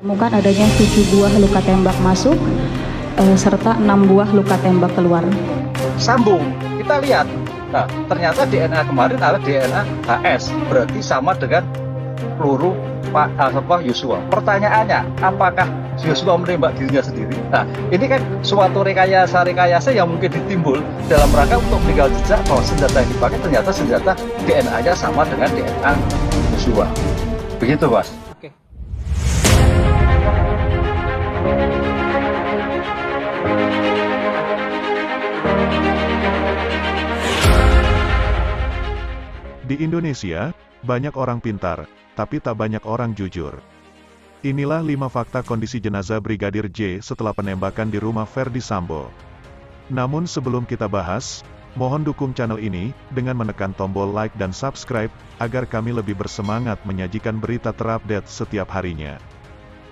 Temukan adanya 7 buah luka tembak masuk, serta 6 buah luka tembak keluar. Sambung, kita lihat. Nah, ternyata DNA kemarin adalah DNA HS, berarti sama dengan peluru Pak Yosua. Pertanyaannya, apakah Yosua menembak dirinya sendiri? Nah, ini kan suatu rekayasa yang mungkin ditimbul dalam rangka untuk meninggal jejak bahwa senjata yang dipakai ternyata senjata DNA-nya sama dengan DNA Yosua. Begitu, Mas. Oke. Di Indonesia, banyak orang pintar, tapi tak banyak orang jujur. Inilah 5 fakta kondisi jenazah Brigadir J setelah penembakan di rumah Ferdy Sambo. Namun sebelum kita bahas, mohon dukung channel ini dengan menekan tombol like dan subscribe, agar kami lebih bersemangat menyajikan berita terupdate setiap harinya.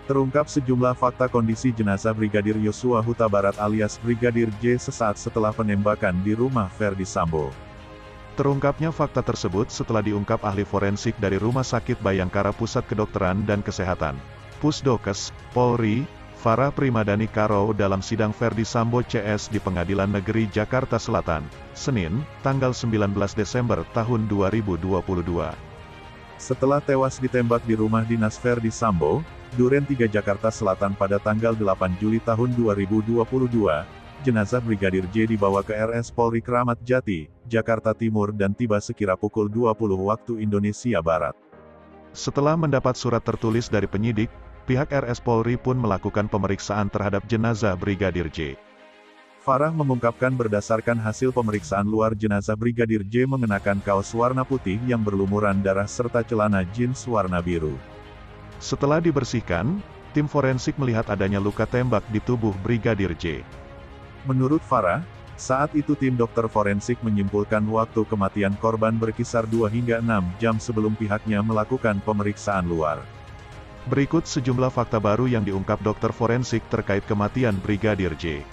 Terungkap sejumlah fakta kondisi jenazah Brigadir Yosua Huta Barat alias Brigadir J sesaat setelah penembakan di rumah Ferdy Sambo. Terungkapnya fakta tersebut setelah diungkap ahli forensik dari Rumah Sakit Bayangkara Pusat Kedokteran dan Kesehatan, Pusdokes, Polri, Farah Primadani Karo dalam sidang Ferdy Sambo CS di Pengadilan Negeri Jakarta Selatan, Senin, tanggal 19 Desember tahun 2022. Setelah tewas ditembak di rumah dinas Ferdy Sambo, Duren 3 Jakarta Selatan pada tanggal 8 Juli tahun 2022, jenazah Brigadir J dibawa ke RS Polri Kramat Jati, Jakarta Timur dan tiba sekira pukul 20 waktu Indonesia Barat. Setelah mendapat surat tertulis dari penyidik, pihak RS Polri pun melakukan pemeriksaan terhadap jenazah Brigadir J. Farah mengungkapkan berdasarkan hasil pemeriksaan luar jenazah Brigadir J mengenakan kaos warna putih yang berlumuran darah serta celana jeans warna biru. Setelah dibersihkan, tim forensik melihat adanya luka tembak di tubuh Brigadir J. Menurut Farah, saat itu tim dokter forensik menyimpulkan waktu kematian korban berkisar 2 hingga 6 jam sebelum pihaknya melakukan pemeriksaan luar. Berikut sejumlah fakta baru yang diungkap dokter forensik terkait kematian Brigadir J.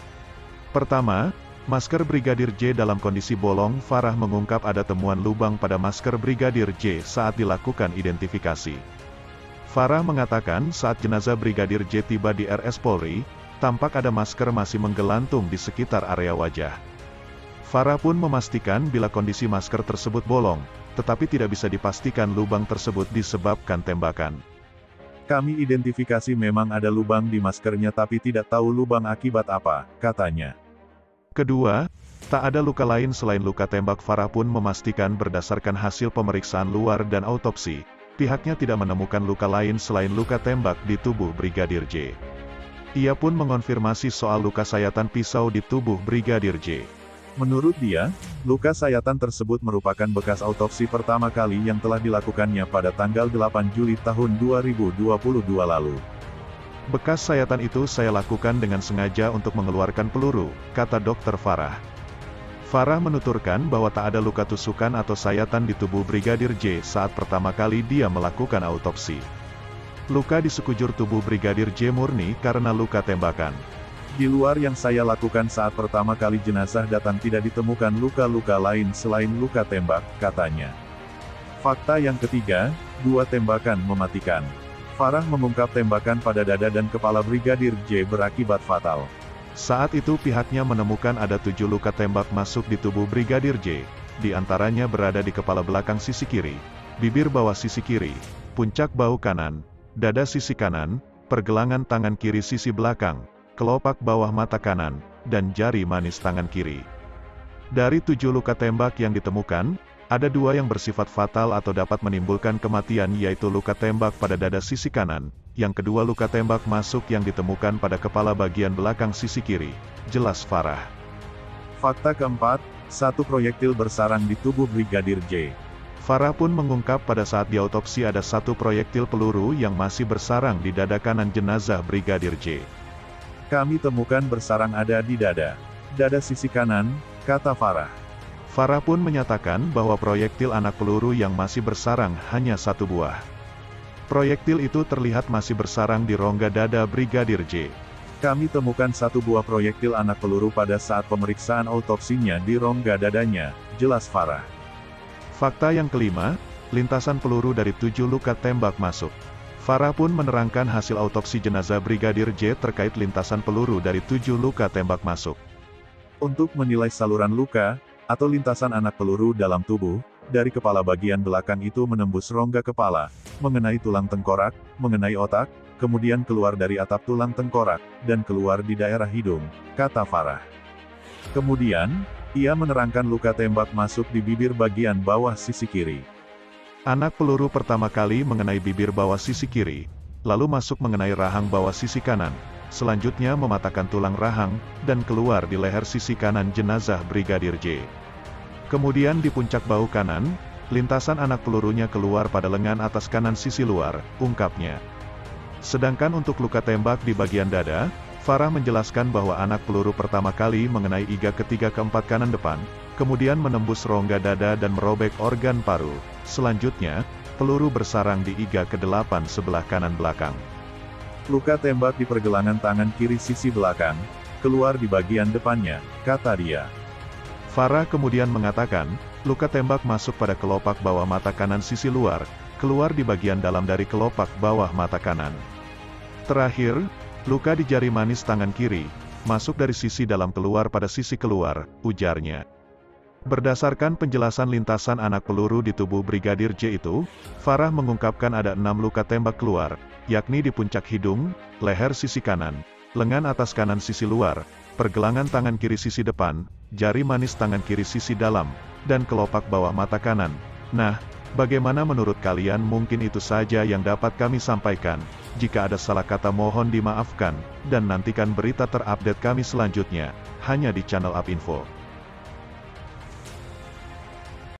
Pertama, masker Brigadir J dalam kondisi bolong. Farah mengungkap ada temuan lubang pada masker Brigadir J saat dilakukan identifikasi. Farah mengatakan saat jenazah Brigadir J tiba di RS Polri, tampak ada masker masih menggelantung di sekitar area wajah. Farah pun memastikan bila kondisi masker tersebut bolong, tetapi tidak bisa dipastikan lubang tersebut disebabkan tembakan. Kami identifikasi memang ada lubang di maskernya tapi tidak tahu lubang akibat apa, katanya. Kedua, tak ada luka lain selain luka tembak. Farah pun memastikan berdasarkan hasil pemeriksaan luar dan autopsi, pihaknya tidak menemukan luka lain selain luka tembak di tubuh Brigadir J. Ia pun mengonfirmasi soal luka sayatan pisau di tubuh Brigadir J. Menurut dia, luka sayatan tersebut merupakan bekas autopsi pertama kali yang telah dilakukannya pada tanggal 8 Juli tahun 2022 lalu. Bekas sayatan itu saya lakukan dengan sengaja untuk mengeluarkan peluru, kata Dr. Farah. Farah menuturkan bahwa tak ada luka tusukan atau sayatan di tubuh Brigadir J saat pertama kali dia melakukan autopsi. Luka di sekujur tubuh Brigadir J murni karena luka tembakan. Di luar yang saya lakukan saat pertama kali jenazah datang tidak ditemukan luka-luka lain selain luka tembak, katanya. Fakta yang ketiga, 2 tembakan mematikan. Farah mengungkap tembakan pada dada dan kepala Brigadir J berakibat fatal. Saat itu pihaknya menemukan ada 7 luka tembak masuk di tubuh Brigadir J, di antaranya berada di kepala belakang sisi kiri, bibir bawah sisi kiri, puncak bahu kanan, dada sisi kanan, pergelangan tangan kiri sisi belakang, kelopak bawah mata kanan, dan jari manis tangan kiri. Dari 7 luka tembak yang ditemukan, ada 2 yang bersifat fatal atau dapat menimbulkan kematian, yaitu luka tembak pada dada sisi kanan, yang kedua luka tembak masuk yang ditemukan pada kepala bagian belakang sisi kiri, jelas Farah. Fakta keempat, 1 proyektil bersarang di tubuh Brigadir J. Farah pun mengungkap pada saat diautopsi ada 1 proyektil peluru yang masih bersarang di dada kanan jenazah Brigadir J. Kami temukan bersarang ada di dada sisi kanan, kata Farah. Farah pun menyatakan bahwa proyektil anak peluru yang masih bersarang hanya 1 buah. Proyektil itu terlihat masih bersarang di rongga dada Brigadir J. Kami temukan 1 buah proyektil anak peluru pada saat pemeriksaan autopsinya di rongga dadanya, jelas Farah. Fakta yang kelima, lintasan peluru dari 7 luka tembak masuk. Farah pun menerangkan hasil autopsi jenazah Brigadir J terkait lintasan peluru dari 7 luka tembak masuk. Untuk menilai saluran luka, atau lintasan anak peluru dalam tubuh, dari kepala bagian belakang itu menembus rongga kepala, mengenai tulang tengkorak, mengenai otak, kemudian keluar dari atap tulang tengkorak, dan keluar di daerah hidung, kata Farah. Kemudian, ia menerangkan luka tembak masuk di bibir bagian bawah sisi kiri. Anak peluru pertama kali mengenai bibir bawah sisi kiri, lalu masuk mengenai rahang bawah sisi kanan, selanjutnya mematahkan tulang rahang, dan keluar di leher sisi kanan jenazah Brigadir J. Kemudian di puncak bahu kanan, lintasan anak pelurunya keluar pada lengan atas kanan sisi luar, ungkapnya. Sedangkan untuk luka tembak di bagian dada, Farah menjelaskan bahwa anak peluru pertama kali mengenai iga ketiga keempat kanan depan, kemudian menembus rongga dada dan merobek organ paru. Selanjutnya, peluru bersarang di iga ke-8 sebelah kanan belakang. Luka tembak di pergelangan tangan kiri sisi belakang, keluar di bagian depannya, kata dia. Farah kemudian mengatakan, luka tembak masuk pada kelopak bawah mata kanan sisi luar, keluar di bagian dalam dari kelopak bawah mata kanan. Terakhir, luka di jari manis tangan kiri, masuk dari sisi dalam keluar pada sisi keluar, ujarnya. Berdasarkan penjelasan lintasan anak peluru di tubuh Brigadir J itu, Farah mengungkapkan ada 6 luka tembak keluar, yakni di puncak hidung, leher sisi kanan, lengan atas kanan sisi luar, pergelangan tangan kiri sisi depan, jari manis tangan kiri sisi dalam, dan kelopak bawah mata kanan. Nah, bagaimana menurut kalian? Mungkin itu saja yang dapat kami sampaikan. Jika ada salah kata mohon dimaafkan, dan nantikan berita terupdate kami selanjutnya, hanya di channel UpInfo.